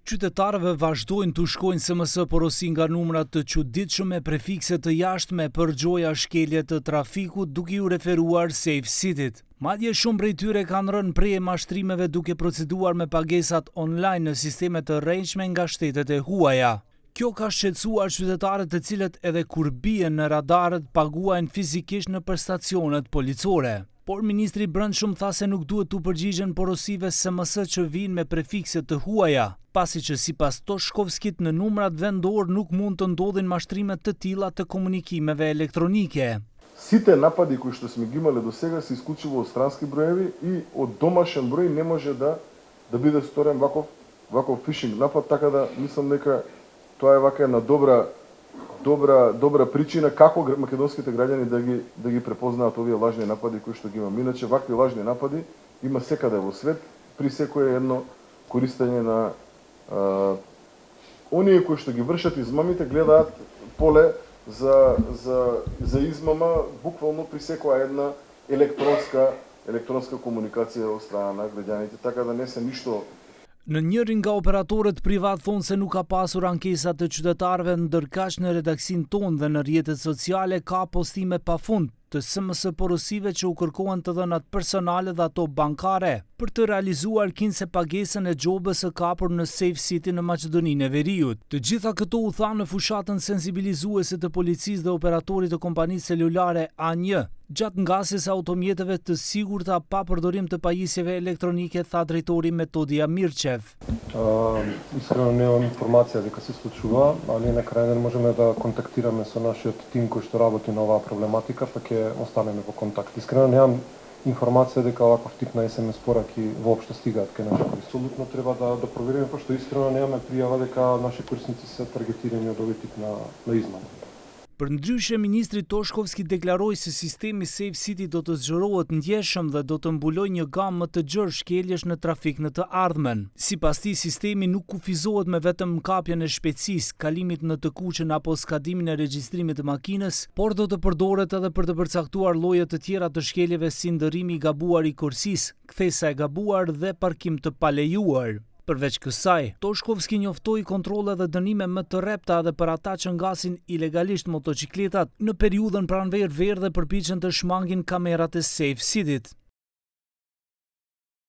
Qytetarëve vazhdojnë të shkojnë SMS porosi nga numrat të çuditshëm me prefikse të jashtme për gjoja shkelje të trafikut duke ju referuar Safe City-t. Madje shumë prej tyre kanë rënë prej mashtrimeve duke proceduar me pagesat online në sisteme të rrejshme nga shtetet e huaja. Kjo ka shqetësuar qytetarët të cilët edhe kur bien në radarët paguajnë fizikisht në stacionet policore. Por Ministri i Brendshëm tha se nuk duhet t'u përgjigjen porosive SMS që vijnë me prefikse të huaja, pasi që sipas Toshkovskit në numrat vendor nuk mund të ndodhin mashtrime të tilla të komunikimeve elektronike. Сите напади кои што сме ги имале до сега се исклучиво од странски броеви и од домашен број не може да биде сторен ваков фишинг напад, така да мислам дека тоа е вака една добра причина како македонските граѓани да ги препознаат овие лажни напади кои што ги имаме. Иначе вакви лажни напади има секаде во свет, при секое едно користење на оние кои што ги вршат измамите гледаат поле за измама буквално при секоја една електронска комуникација од страна на граѓаните, така да не се ништо. Në njërin nga operatorët privat thonë se nuk ka pasur ankesa të qytetarëve, ndërkaq në redaksin tonë dhe në rrjetet sociale ka postime pafund të SMS porosive që u kërkohen të dhënat personale dhe ato bankare për të realizuar kinse pagesën e gjobës së kapur në Safe City në Maqedoninë e Veriut. Të gjitha këto u tha në fushatën sensibilizuese të policisë dhe operatorit të kompanisë celulare A1, gjatë ngasjes automjeteve të sigurta pa përdorim të pajisjeve elektronike, tha drejtori Metodi Amirçev. Искрено немам информација дека се случува, али на крај ден можеме да контактираме со нашиот тим кој што работи на оваа проблематика, па ќе останеме во контакт. Искрено немам информација дека оваков тип на SMS пораки воопшто стигаат кај наши корисници. Апсолутно треба да провериме, пошто искрено немаме пријава дека наши корисници се таргетирани од овој тип на измама. Përndryshe, Ministri Toshkovski deklaroi se sistemi Safe City do të zgjerohet ndjeshëm dhe do të mbulojë një gamë më të gjerë shkeljesh në trafik në të ardhmen. Sipas tij, sistemi nuk kufizohet me vetëm kapjen e shpejtësisë, kalimit në të kuqen apo skadimin e regjistrimit të makinës, por do të përdoret edhe për të përcaktuar lloje të tjera të shkeljeve si ndërrimi i gabuar i kursisë, kthesa e gabuar dhe parkim të palejuar. Përveç kësaj, Toshkovski njoftoi kontrolle dhe dënime më të rrepta edhe për ata që ngasin ilegalisht motocikletat në periudhën pranverë verë dhe përpiqen të shmangin kamerat e Safe City-t.